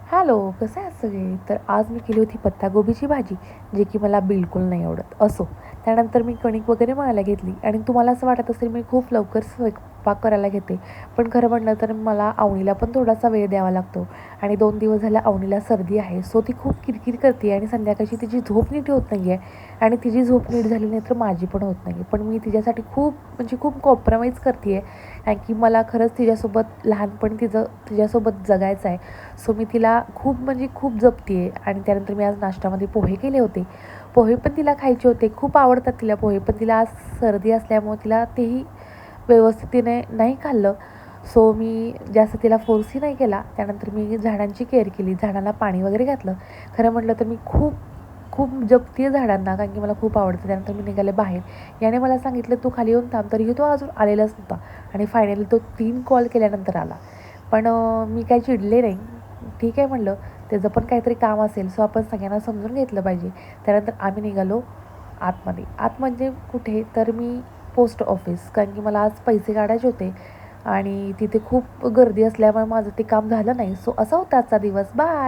Hello, कसं आहे सगळे? तर आज मी केली होती पत्तागोबीची भाजी, जी की मला बिलकुल नाही आवडत. असो, त्यानंतर मी कणिक वगैरे मळायला घेतली आणि तुम्हाला असं वाटत असेल मी खूप लवकर स्वयंपाक करायला घेते. पण खरं म्हटलं तर मला अवनीला पण थोडासा वेळ द्यावा लागतो आणि 2 दिवस झाल्या अवनीला सर्दी आहे. सो ती खूप किरकिर करते आणि संध्याकाळची तिची झोप नीट होत नाही आहे आणि तिची झोप नीट झाली नाही तर माझी पण होत नाही. पण मी तिच्यासाठी खूप म्हणजे खूप कॉम्प्रोमाईज करते आहे, कारण की मला खरंच तिच्यासोबत लहानपणी तिच्यासोबत जगायचं आहे. सो मी तिला खूप म्हणजे खूप जपते आहे आणि त्यानंतर मी आज नाश्त्यामध्ये पोहे केले होते. पोहे पण तिला खायचे होते. खूप आवडतात तिला पोहे, पण तिला आज सर्दी असल्यामुळे तिला तेही व्यवस्थित तिने नाही खाल्लं. सो मी जास्त तिला फोर्सही नाही केला. त्यानंतर मी झाडांची केअर केली. झाडांना पाणी वगैरे घातलं. खरं म्हटलं तर मी खूप खूप जपते झाडांना, कारण की मला खूप आवडतं. त्यानंतर मी निघाले बाहेर. याने मला सांगितलं, "तू खाली येऊन थांब." तरीही तो अजून आलेलाच नव्हता आणि फायनली तो 3 कॉल केल्यानंतर आला. पण मी काही चिडले नाही. ठीक आहे म्हटलं, त्याचं पण काहीतरी काम असेल, सो आपण सगळ्यांना समजून घेतलं पाहिजे. त्यानंतर आम्ही निघालो आतमध्ये. आत म्हणजे कुठे? तर मी पोस्ट ऑफिस, कारण की मला आज पैसे काढायचे होते आणि तिथे खूप गर्दी असल्यामुळे माझं ते काम झालं नाही. सो असा होता आजचा दिवस. बाय.